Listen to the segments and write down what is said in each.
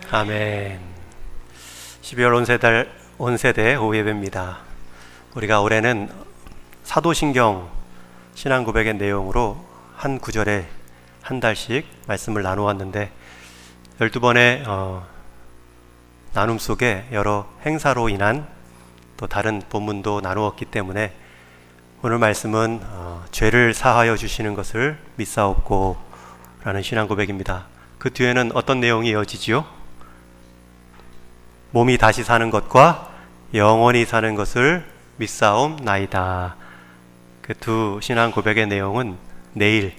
아멘. 12월 온세대 오후 예배입니다. 우리가 올해는 사도신경 신앙 고백의 내용으로 한 구절에 한 달씩 말씀을 나누었는데 12번의 나눔 속에 여러 행사로 인한 또 다른 본문도 나누었기 때문에 오늘 말씀은 죄를 사하여 주시는 것을 믿사옵고 라는 신앙 고백입니다. 그 뒤에는 어떤 내용이 이어지지요? 몸이 다시 사는 것과 영원히 사는 것을 믿사옵나이다. 그 두 신앙 고백의 내용은 내일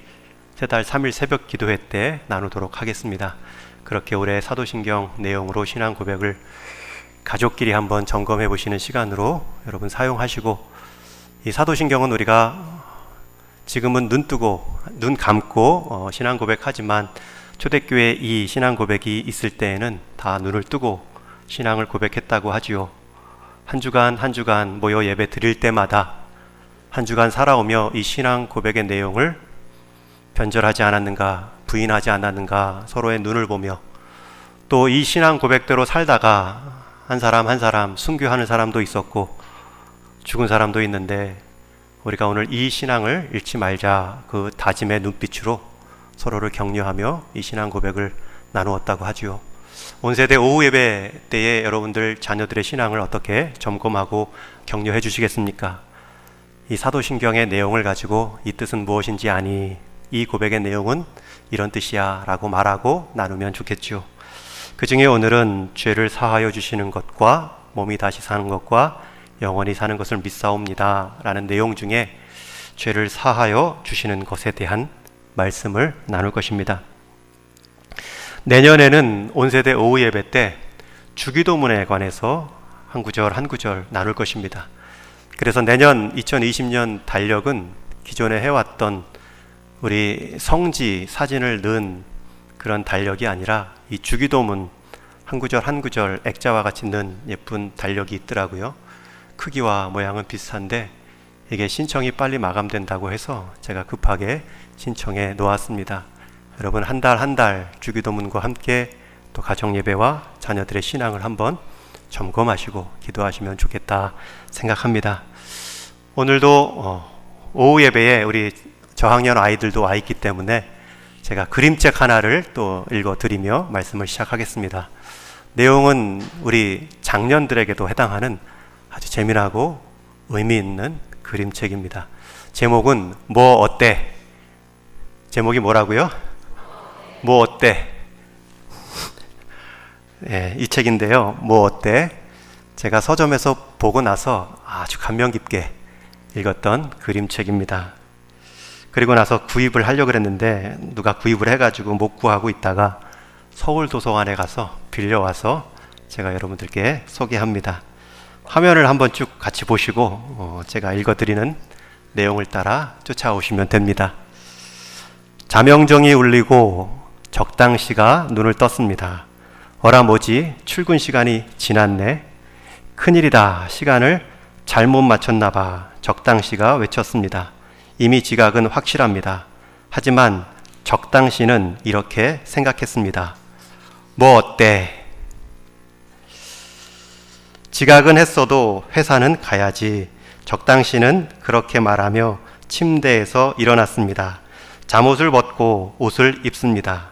새달 3일 새벽 기도회 때 나누도록 하겠습니다. 그렇게 올해 사도신경 내용으로 신앙 고백을 가족끼리 한번 점검해 보시는 시간으로 여러분 사용하시고, 이 사도신경은 우리가 지금은 눈 감고 신앙 고백하지만 초대교회 이 신앙 고백이 있을 때에는 다 눈을 뜨고 신앙을 고백했다고 하지요. 한 주간 모여 예배 드릴 때마다 한 주간 살아오며 이 신앙 고백의 내용을 변절하지 않았는가, 부인하지 않았는가 서로의 눈을 보며, 또 이 신앙 고백대로 살다가 한 사람 순교하는 사람도 있었고 죽은 사람도 있는데 우리가 오늘 이 신앙을 잃지 말자, 그 다짐의 눈빛으로 서로를 격려하며 이 신앙 고백을 나누었다고 하지요. 온세대 오후 예배 때에 여러분들 자녀들의 신앙을 어떻게 점검하고 격려해 주시겠습니까? 이 사도신경의 내용을 가지고 이 뜻은 무엇인지 아니, 이 고백의 내용은 이런 뜻이야 라고 말하고 나누면 좋겠죠. 그 중에 오늘은 죄를 사하여 주시는 것과 몸이 다시 사는 것과 영원히 사는 것을 믿사옵니다 라는 내용 중에 죄를 사하여 주시는 것에 대한 말씀을 나눌 것입니다. 내년에는 온세대 오후 예배 때 주기도문에 관해서 한 구절 나눌 것입니다. 그래서 내년 2020년 달력은 기존에 해왔던 우리 성지 사진을 넣은 그런 달력이 아니라 이 주기도문 한 구절 액자와 같이 넣은 예쁜 달력이 있더라고요. 크기와 모양은 비슷한데 이게 신청이 빨리 마감된다고 해서 제가 급하게 신청해 놓았습니다. 여러분 한 달 주기도문과 함께 또 가정예배와 자녀들의 신앙을 한번 점검하시고 기도하시면 좋겠다 생각합니다. 오늘도 오후 예배에 우리 저학년 아이들도 와 있기 때문에 제가 그림책 하나를 또 읽어드리며 말씀을 시작하겠습니다. 내용은 우리 장년들에게도 해당하는 아주 재미나고 의미 있는 그림책입니다. 제목은 뭐 어때? 제목이 뭐라고요? 뭐 어때? 네, 이 책인데요. 뭐 어때? 제가 서점에서 보고 나서 아주 감명 깊게 읽었던 그림책입니다. 그리고 나서 구입을 하려고 했는데 누가 구입을 해가지고 못 구하고 있다가 서울 도서관에 가서 빌려와서 제가 여러분들께 소개합니다. 화면을 한번 쭉 같이 보시고 제가 읽어드리는 내용을 따라 쫓아오시면 됩니다. 자명정이 울리고 적당시가 눈을 떴습니다. 어라 뭐지, 출근 시간이 지났네. 큰일이다, 시간을 잘못 맞췄나봐. 적당시가 외쳤습니다. 이미 지각은 확실합니다. 하지만 적당시는 이렇게 생각했습니다. 뭐 어때? 지각은 했어도 회사는 가야지. 적당시는 그렇게 말하며 침대에서 일어났습니다. 잠옷을 벗고 옷을 입습니다.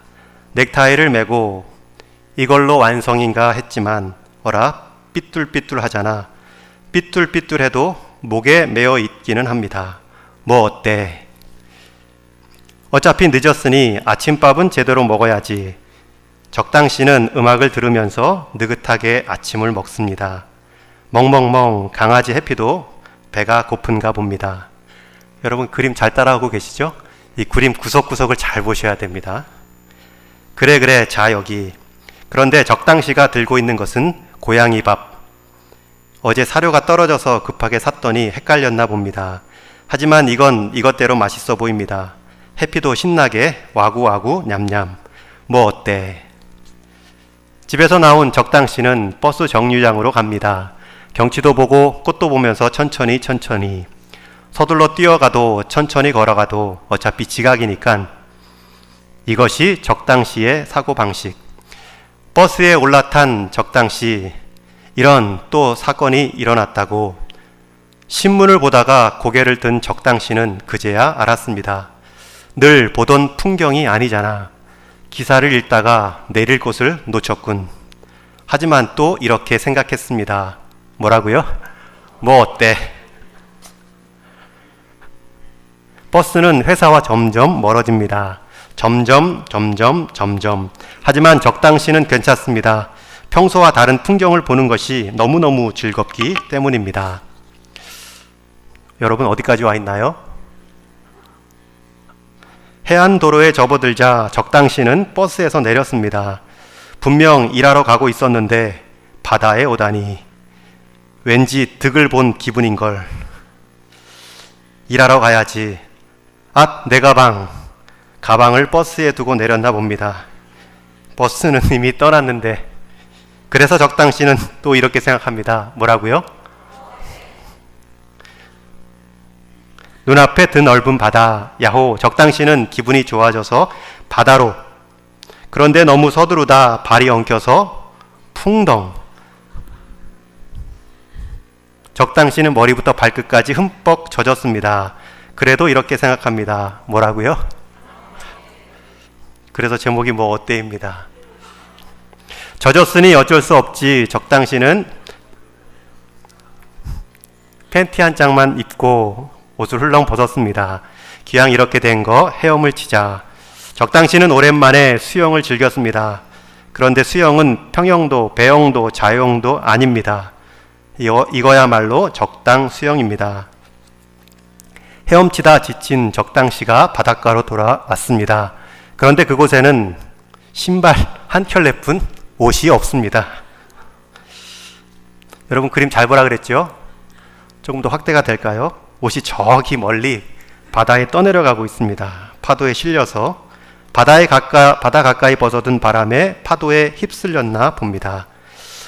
넥타이를 매고 이걸로 완성인가 했지만 어라 삐뚤삐뚤하잖아. 삐뚤삐뚤해도 목에 매어 있기는 합니다. 뭐 어때? 어차피 늦었으니 아침밥은 제대로 먹어야지. 적당시는 음악을 들으면서 느긋하게 아침을 먹습니다. 멍멍멍 강아지 해피도 배가 고픈가 봅니다. 여러분 그림 잘 따라하고 계시죠? 이 그림 구석구석을 잘 보셔야 됩니다. 그래 자 여기. 그런데 적당시가 들고 있는 것은 고양이 밥. 어제 사료가 떨어져서 급하게 샀더니 헷갈렸나 봅니다. 하지만 이건 이것대로 맛있어 보입니다. 해피도 신나게 와구와구 냠냠. 뭐 어때? 집에서 나온 적당시는 버스 정류장으로 갑니다. 경치도 보고 꽃도 보면서 천천히 서둘러 뛰어가도 천천히 걸어가도 어차피 지각이니까 이것이 적당시의 사고방식. 버스에 올라탄 적당시 이런 또 사건이 일어났다고 신문을 보다가 고개를 든 적당시는 그제야 알았습니다. 늘 보던 풍경이 아니잖아. 기사를 읽다가 내릴 곳을 놓쳤군. 하지만 또 이렇게 생각했습니다. 뭐라고요? 뭐 어때? 버스는 회사와 점점 멀어집니다. 점점. 하지만 적당시는 괜찮습니다. 평소와 다른 풍경을 보는 것이 너무너무 즐겁기 때문입니다. 여러분 어디까지 와 있나요? 해안도로에 접어들자 적당시는 버스에서 내렸습니다. 분명 일하러 가고 있었는데 바다에 오다니 왠지 득을 본 기분인걸. 일하러 가야지. 내 가방을 버스에 두고 내렸나 봅니다. 버스는 이미 떠났는데. 그래서 적당시는 또 이렇게 생각합니다. 뭐라고요? 눈앞에 드넓은 바다. 야호, 적당시는 기분이 좋아져서 바다로. 그런데 너무 서두르다 발이 엉켜서 풍덩. 적당시는 머리부터 발끝까지 흠뻑 젖었습니다. 그래도 이렇게 생각합니다. 뭐라고요? 그래서 제목이 뭐 어때입니다. 젖었으니 어쩔 수 없지. 적당시는 팬티 한 짝만 입고 옷을 훌렁 벗었습니다. 기왕 이렇게 된 거 헤엄을 치자. 적당시는 오랜만에 수영을 즐겼습니다. 그런데 수영은 평영도, 배영도, 자영도 아닙니다. 이거야말로 적당 수영입니다. 헤엄치다 지친 적당시가 바닷가로 돌아왔습니다. 그런데 그곳에는 신발 한 켤레뿐 옷이 없습니다. 여러분 그림 잘 보라 그랬죠? 조금 더 확대가 될까요? 옷이 저기 멀리 바다에 떠내려가고 있습니다. 파도에 실려서 바다 가까이 벗어든 바람에 파도에 휩쓸렸나 봅니다.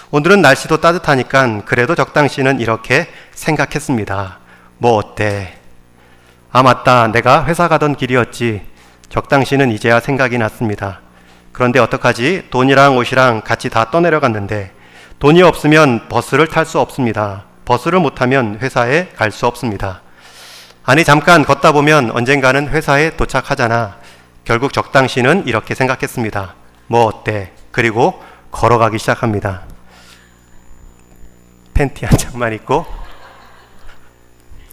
오늘은 날씨도 따뜻하니까 그래도 적당시는 이렇게 생각했습니다. 뭐 어때? 맞다. 내가 회사 가던 길이었지. 적당시는 이제야 생각이 났습니다. 그런데 어떡하지? 돈이랑 옷이랑 같이 다 떠내려갔는데 돈이 없으면 버스를 탈 수 없습니다. 버스를 못 타면 회사에 갈 수 없습니다. 아니 잠깐 걷다 보면 언젠가는 회사에 도착하잖아. 결국 적당시는 이렇게 생각했습니다. 뭐 어때? 그리고 걸어가기 시작합니다. 팬티 한 짝만 입고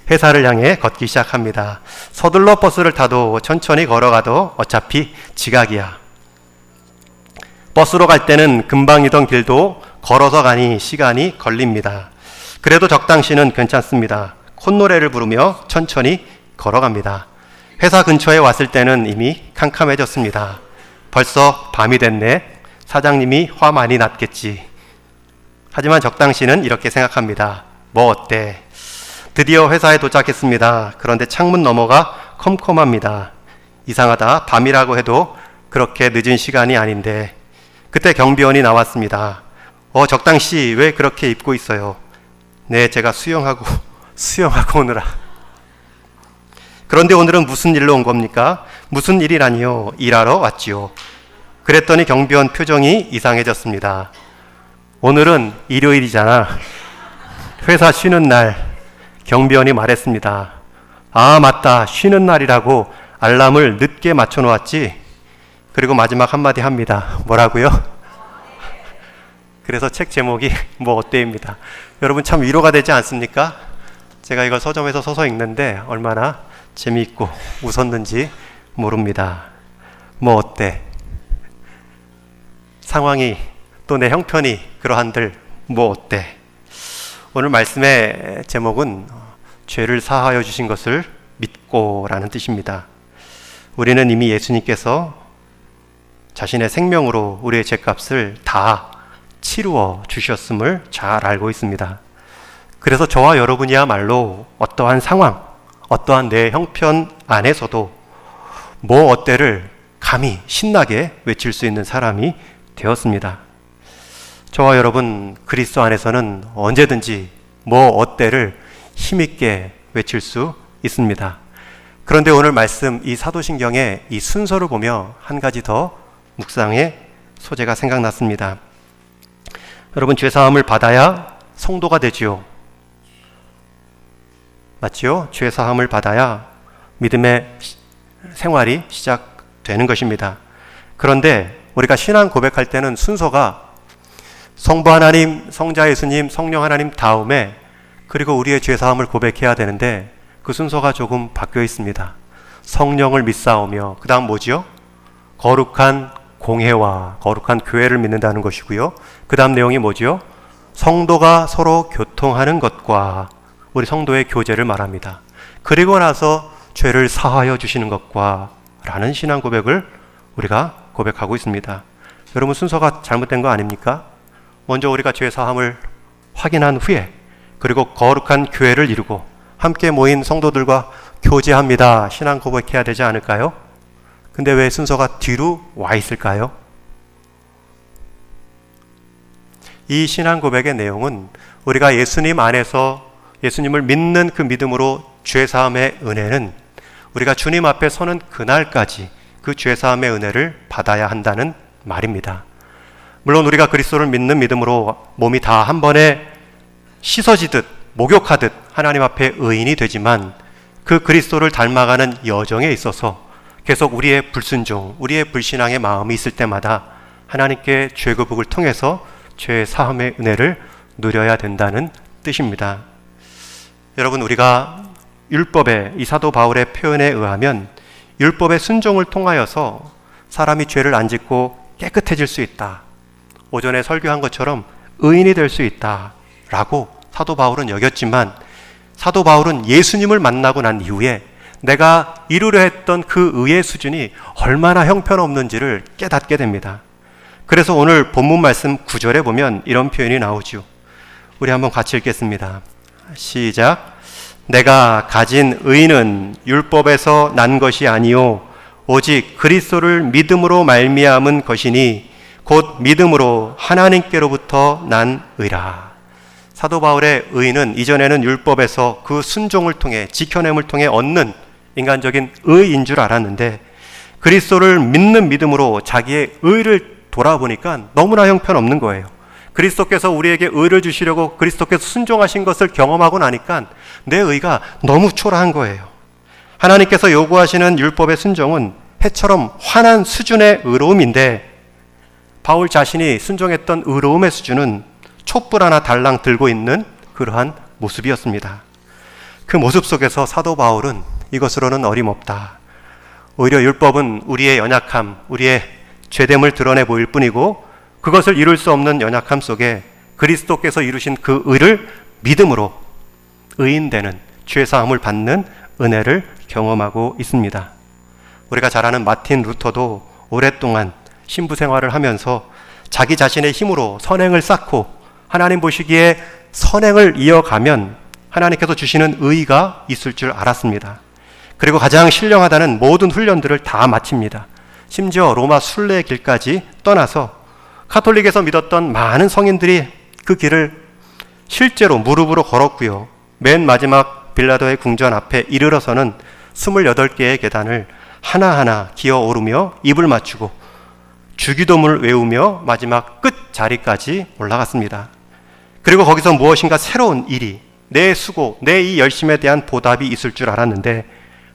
회사를 향해 걷기 시작합니다. 서둘러 버스를 타도 천천히 걸어가도 어차피 지각이야. 버스로 갈 때는 금방이던 길도 걸어서 가니 시간이 걸립니다. 그래도 적당시는 괜찮습니다. 콧노래를 부르며 천천히 걸어갑니다. 회사 근처에 왔을 때는 이미 캄캄해졌습니다. 벌써 밤이 됐네. 사장님이 화 많이 났겠지. 하지만 적당시는 이렇게 생각합니다. 뭐 어때? 드디어 회사에 도착했습니다. 그런데 창문 너머가 컴컴합니다. 이상하다. 밤이라고 해도 그렇게 늦은 시간이 아닌데. 그때 경비원이 나왔습니다. 적당시 왜 그렇게 입고 있어요? 네, 제가 수영하고 오느라. 그런데 오늘은 무슨 일로 온 겁니까? 무슨 일이라니요? 일하러 왔지요. 그랬더니 경비원 표정이 이상해졌습니다. 오늘은 일요일이잖아. 회사 쉬는 날. 경비원이 말했습니다. 맞다. 쉬는 날이라고 알람을 늦게 맞춰 놓았지. 그리고 마지막 한마디 합니다. 뭐라고요? 그래서 책 제목이 뭐 어때입니다. 여러분 참 위로가 되지 않습니까? 제가 이걸 서점에서 서서 읽는데 얼마나 재미있고 웃었는지 모릅니다. 뭐 어때? 상황이 또 내 형편이 그러한들 뭐 어때? 오늘 말씀의 제목은 죄를 사하여 주신 것을 믿고 라는 뜻입니다. 우리는 이미 예수님께서 자신의 생명으로 우리의 죄값을 다 치루어 주셨음을 잘 알고 있습니다. 그래서 저와 여러분이야말로 어떠한 상황, 어떠한 내 형편 안에서도 뭐 어때를 감히 신나게 외칠 수 있는 사람이 되었습니다. 저와 여러분 그리스도 안에서는 언제든지 뭐 어때를 힘있게 외칠 수 있습니다. 그런데 오늘 말씀 이 사도신경의 이 순서를 보며 한 가지 더 묵상의 소재가 생각났습니다. 여러분, 죄사함을 받아야 성도가 되지요. 맞지요? 죄사함을 받아야 믿음의 생활이 시작되는 것입니다. 그런데 우리가 신앙 고백할 때는 순서가 성부 하나님, 성자 예수님, 성령 하나님 다음에 그리고 우리의 죄사함을 고백해야 되는데 그 순서가 조금 바뀌어 있습니다. 성령을 믿사오며 그 다음 뭐지요? 거룩한 공회와 거룩한 교회를 믿는다는 것이고요. 그 다음 내용이 뭐지요? 성도가 서로 교통하는 것과 우리 성도의 교제를 말합니다. 그리고 나서 죄를 사하여 주시는 것과 라는 신앙 고백을 우리가 고백하고 있습니다. 여러분, 순서가 잘못된 거 아닙니까? 먼저 우리가 죄 사함을 확인한 후에 그리고 거룩한 교회를 이루고 함께 모인 성도들과 교제합니다. 신앙 고백해야 되지 않을까요? 근데 왜 순서가 뒤로 와 있을까요? 이 신앙 고백의 내용은 우리가 예수님 안에서 예수님을 믿는 그 믿음으로 죄사함의 은혜는 우리가 주님 앞에 서는 그날까지 그 죄사함의 은혜를 받아야 한다는 말입니다. 물론 우리가 그리스도를 믿는 믿음으로 몸이 다 한 번에 씻어지듯 목욕하듯 하나님 앞에 의인이 되지만 그 그리스도를 닮아가는 여정에 있어서 계속 우리의 불순종, 우리의 불신앙의 마음이 있을 때마다 하나님께 죄거북을 통해서 죄 사함의 은혜를 누려야 된다는 뜻입니다. 여러분, 우리가 율법의 이 사도 바울의 표현에 의하면 율법의 순종을 통하여서 사람이 죄를 안 짓고 깨끗해질 수 있다. 오전에 설교한 것처럼 의인이 될 수 있다 라고 사도 바울은 여겼지만 사도 바울은 예수님을 만나고 난 이후에 내가 이루려 했던 그 의의 수준이 얼마나 형편없는지를 깨닫게 됩니다. 그래서 오늘 본문 말씀 9절에 보면 이런 표현이 나오죠. 우리 한번 같이 읽겠습니다. 시작. 내가 가진 의는 율법에서 난 것이 아니요 오직 그리스도를 믿음으로 말미암은 것이니 곧 믿음으로 하나님께로부터 난 의라. 사도 바울의 의는 이전에는 율법에서 그 순종을 통해 지켜냄을 통해 얻는 인간적인 의인 줄 알았는데 그리스도를 믿는 믿음으로 자기의 의를 돌아보니까 너무나 형편없는 거예요. 그리스도께서 우리에게 의를 주시려고 그리스도께서 순종하신 것을 경험하고 나니까 내 의가 너무 초라한 거예요. 하나님께서 요구하시는 율법의 순종은 해처럼 환한 수준의 의로움인데 바울 자신이 순종했던 의로움의 수준은 촛불 하나 달랑 들고 있는 그러한 모습이었습니다. 그 모습 속에서 사도 바울은 이것으로는 어림없다. 오히려 율법은 우리의 연약함, 우리의 죄됨을 드러내 보일 뿐이고 그것을 이룰 수 없는 연약함 속에 그리스도께서 이루신 그 의를 믿음으로 의인되는 죄사함을 받는 은혜를 경험하고 있습니다. 우리가 잘 아는 마틴 루터도 오랫동안 신부 생활을 하면서 자기 자신의 힘으로 선행을 쌓고 하나님 보시기에 선행을 이어가면 하나님께서 주시는 의의가 있을 줄 알았습니다. 그리고 가장 신령하다는 모든 훈련들을 다 마칩니다. 심지어 로마 순례의 길까지 떠나서 카톨릭에서 믿었던 많은 성인들이 그 길을 실제로 무릎으로 걸었고요. 맨 마지막 빌라도의 궁전 앞에 이르러서는 28개의 계단을 하나하나 기어 오르며 입을 맞추고 주기도문을 외우며 마지막 끝 자리까지 올라갔습니다. 그리고 거기서 무엇인가 새로운 일이, 내 수고, 내 이 열심에 대한 보답이 있을 줄 알았는데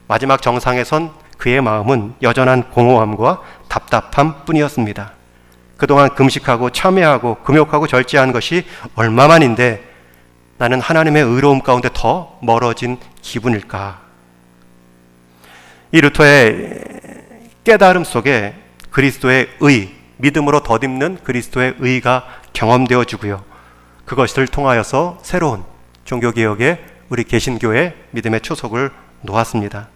마지막 정상에 선 그의 마음은 여전한 공허함과 답답함 뿐이었습니다. 그동안 금식하고 참회하고 금욕하고 절제한 것이 얼마만인데 나는 하나님의 의로움 가운데 더 멀어진 기분일까? 이 루터의 깨달음 속에 그리스도의 의, 믿음으로 덧입는 그리스도의 의가 경험되어지고요. 그것을 통하여서 새로운 종교개혁에 우리 개신교의 믿음의 초석을 놓았습니다.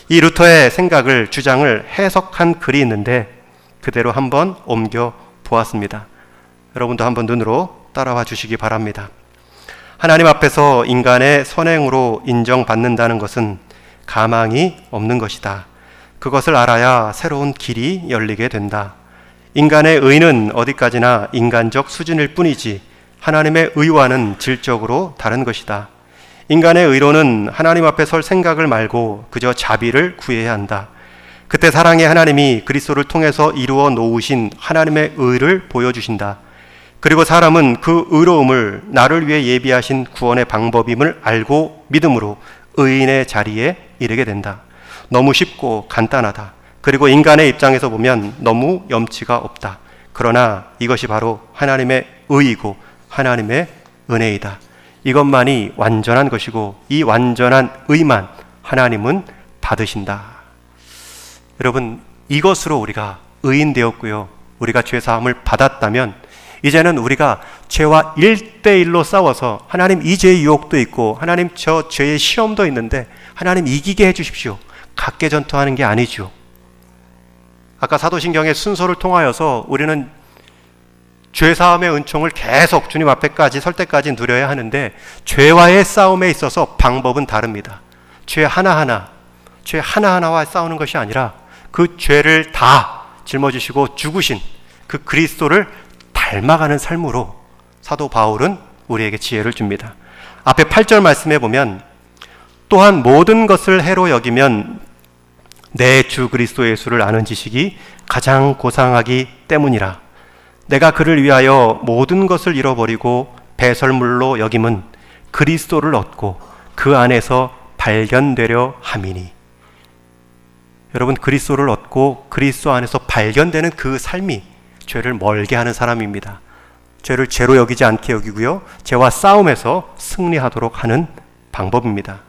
이 루터의 생각을, 주장을 해석한 글이 있는데 그대로 한번 옮겨 보았습니다. 여러분도 한번 눈으로 따라와 주시기 바랍니다. 하나님 앞에서 인간의 선행으로 인정받는다는 것은 가망이 없는 것이다. 그것을 알아야 새로운 길이 열리게 된다. 인간의 의는 어디까지나 인간적 수준일 뿐이지 하나님의 의와는 질적으로 다른 것이다. 인간의 의로는 하나님 앞에 설 생각을 말고 그저 자비를 구해야 한다. 그때 사랑의 하나님이 그리스도를 통해서 이루어 놓으신 하나님의 의를 보여주신다. 그리고 사람은 그 의로움을 나를 위해 예비하신 구원의 방법임을 알고 믿음으로 의인의 자리에 이르게 된다. 너무 쉽고 간단하다. 그리고 인간의 입장에서 보면 너무 염치가 없다. 그러나 이것이 바로 하나님의 의이고 하나님의 은혜이다. 이것만이 완전한 것이고 이 완전한 의만 하나님은 받으신다. 여러분, 이것으로 우리가 의인 되었고요, 우리가 죄사함을 받았다면 이제는 우리가 죄와 1대1로 싸워서 하나님 이 죄의 유혹도 있고 하나님 저 죄의 시험도 있는데 하나님 이기게 해주십시오, 각개전투하는 게 아니죠. 아까 사도신경의 순서를 통하여서 우리는 죄사함의 은총을 계속 주님 앞에까지 설 때까지 누려야 하는데 죄와의 싸움에 있어서 방법은 다릅니다. 죄 하나하나와 싸우는 것이 아니라 그 죄를 다 짊어지시고 죽으신 그 그리스도를 닮아가는 삶으로 사도 바울은 우리에게 지혜를 줍니다. 앞에 8절 말씀에 보면 또한 모든 것을 해로 여기면 내 주 그리스도 예수를 아는 지식이 가장 고상하기 때문이라. 내가 그를 위하여 모든 것을 잃어버리고 배설물로 여김은 그리스도를 얻고 그 안에서 발견되려 함이니. 여러분, 그리스도를 얻고 그리스도 안에서 발견되는 그 삶이 죄를 멀게 하는 사람입니다. 죄를 죄로 여기지 않게 여기고요, 죄와 싸움에서 승리하도록 하는 방법입니다.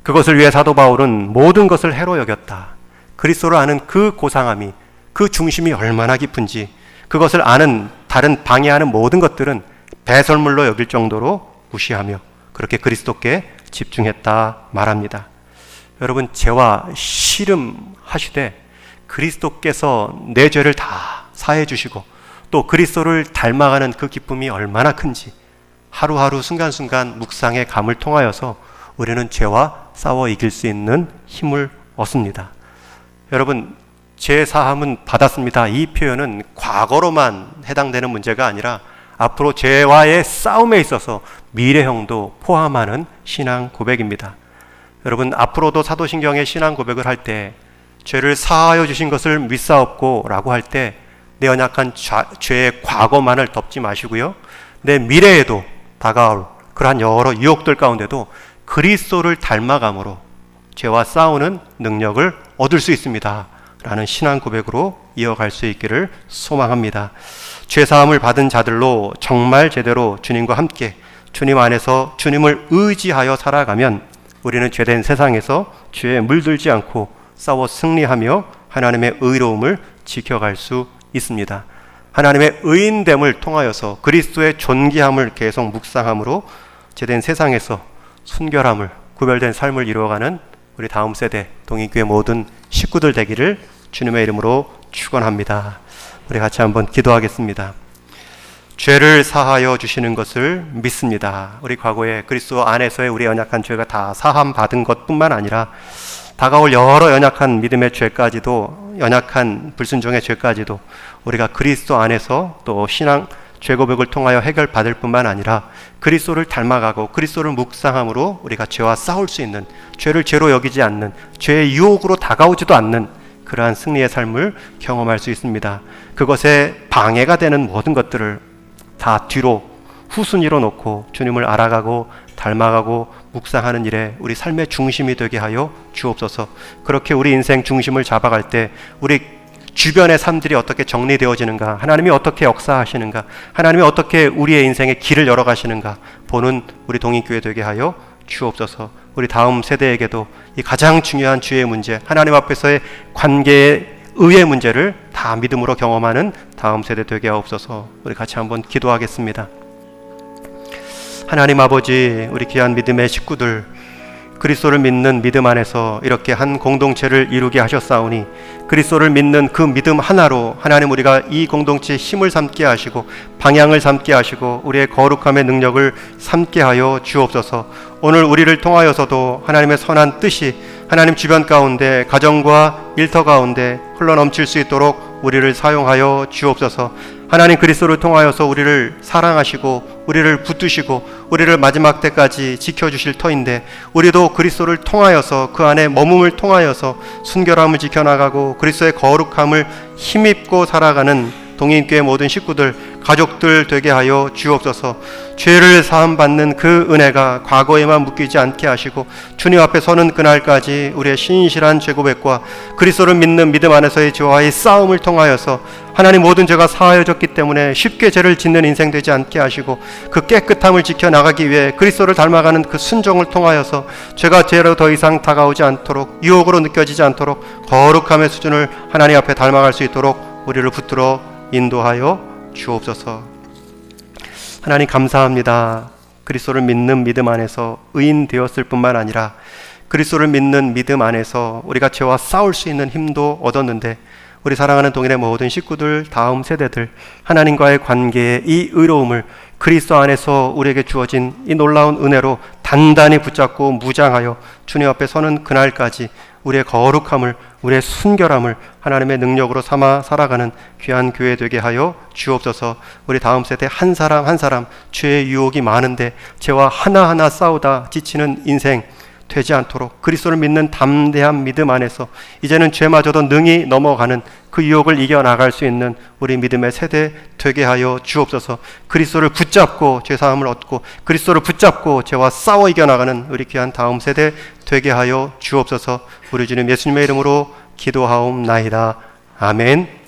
그것을 위해 사도 바울은 모든 것을 해로 여겼다. 그리스도를 아는 그 고상함이, 그 중심이 얼마나 깊은지, 그것을 아는 다른 방해하는 모든 것들은 배설물로 여길 정도로 무시하며 그렇게 그리스도께 집중했다 말합니다. 여러분, 죄와 씨름하시되 그리스도께서 내 죄를 다 사해 주시고 또 그리스도를 닮아가는 그 기쁨이 얼마나 큰지 하루하루 순간순간 묵상의 감을 통하여서 우리는 죄와 싸워 이길 수 있는 힘을 얻습니다. 여러분, 죄 사함은 받았습니다. 이 표현은 과거로만 해당되는 문제가 아니라 앞으로 죄와의 싸움에 있어서 미래형도 포함하는 신앙 고백입니다. 여러분, 앞으로도 사도신경의 신앙 고백을 할 때 죄를 사하여 주신 것을 믿사옵고 라고 할 때 내 연약한 죄의 과거만을 덮지 마시고요, 내 미래에도 다가올 그러한 여러 유혹들 가운데도 그리스도를 닮아감으로 죄와 싸우는 능력을 얻을 수 있습니다 라는 신앙 고백으로 이어갈 수 있기를 소망합니다. 죄사함을 받은 자들로 정말 제대로 주님과 함께 주님 안에서 주님을 의지하여 살아가면 우리는 죄된 세상에서 죄에 물들지 않고 싸워 승리하며 하나님의 의로움을 지켜갈 수 있습니다. 하나님의 의인됨을 통하여서 그리스도의 존귀함을 계속 묵상함으로 죄된 세상에서 순결함을, 구별된 삶을 이루어가는 우리 다음 세대 동익교회 모든 식구들 되기를 주님의 이름으로 축원합니다. 우리 같이 한번 기도하겠습니다. 죄를 사하여 주시는 것을 믿습니다. 우리 과거에 그리스도 안에서의 우리 연약한 죄가 다 사함 받은 것뿐만 아니라 다가올 여러 연약한 믿음의 죄까지도, 연약한 불순종의 죄까지도 우리가 그리스도 안에서 또 신앙 죄 고백을 통하여 해결받을 뿐만 아니라 그리스도를 닮아가고 그리스도를 묵상함으로 우리가 죄와 싸울 수 있는, 죄를 죄로 여기지 않는, 죄의 유혹으로 다가오지도 않는 그러한 승리의 삶을 경험할 수 있습니다. 그것에 방해가 되는 모든 것들을 다 뒤로 후순위로 놓고 주님을 알아가고 닮아가고 묵상하는 일에 우리 삶의 중심이 되게 하여 주옵소서. 그렇게 우리 인생 중심을 잡아갈 때 우리 주변의 삶들이 어떻게 정리되어지는가, 하나님이 어떻게 역사하시는가, 하나님이 어떻게 우리의 인생의 길을 열어가시는가 보는 우리 동익교회 되게 하여 주옵소서. 우리 다음 세대에게도 이 가장 중요한 주의 문제, 하나님 앞에서의 관계의 의의 문제를 다 믿음으로 경험하는 다음 세대 되게 하옵소서. 우리 같이 한번 기도하겠습니다. 하나님 아버지, 우리 귀한 믿음의 식구들, 그리스도를 믿는 믿음 안에서 이렇게 한 공동체를 이루게 하셨사오니 그리스도를 믿는 그 믿음 하나로 하나님, 우리가 이 공동체의 힘을 삼게 하시고 방향을 삼게 하시고 우리의 거룩함의 능력을 삼게 하여 주옵소서. 오늘 우리를 통하여서도 하나님의 선한 뜻이 하나님 주변 가운데, 가정과 일터 가운데 흘러넘칠 수 있도록 우리를 사용하여 주옵소서. 하나님, 그리스도를 통하여서 우리를 사랑하시고 우리를 붙드시고 우리를 마지막 때까지 지켜주실 터인데, 우리도 그리스도를 통하여서 그 안에 머금을 통하여서 순결함을 지켜나가고 그리스도의 거룩함을 힘입고 살아가는 동인교회 모든 식구들, 가족들 되게 하여 주옵소서. 죄를 사함받는 그 은혜가 과거에만 묶이지 않게 하시고 주님 앞에 서는 그날까지 우리의 신실한 죄고백과 그리스도를 믿는 믿음 안에서의 저와의 싸움을 통하여서 하나님 모든 죄가 사하여졌기 때문에 쉽게 죄를 짓는 인생 되지 않게 하시고 그 깨끗함을 지켜나가기 위해 그리스도를 닮아가는 그 순종을 통하여서 죄가 죄로 더 이상 다가오지 않도록, 유혹으로 느껴지지 않도록 거룩함의 수준을 하나님 앞에 닮아갈 수 있도록 우리를 붙들어 인도하여 주옵소서. 하나님 감사합니다. 그리스도를 믿는 믿음 안에서 의인 되었을 뿐만 아니라 그리스도를 믿는 믿음 안에서 우리가 죄와 싸울 수 있는 힘도 얻었는데, 우리 사랑하는 동일의 모든 식구들, 다음 세대들, 하나님과의 관계의 이 의로움을 그리스도 안에서 우리에게 주어진 이 놀라운 은혜로 단단히 붙잡고 무장하여 주님 앞에 서는 그날까지 우리의 거룩함을, 우리의 순결함을 하나님의 능력으로 삼아 살아가는 귀한 교회 되게 하여 주옵소서. 우리 다음 세대 한 사람 한 사람 죄의 유혹이 많은데 죄와 하나하나 싸우다 지치는 인생 되지 않도록 그리스도를 믿는 담대한 믿음 안에서 이제는 죄마저도 능히 넘어가는 그 유혹을 이겨나갈 수 있는 우리 믿음의 세대 되게 하여 주옵소서. 그리스도를 붙잡고 죄사함을 얻고 그리스도를 붙잡고 죄와 싸워 이겨나가는 우리 귀한 다음 세대 되게 하여 주옵소서. 우리 주님 예수님의 이름으로 기도하옵나이다. 아멘.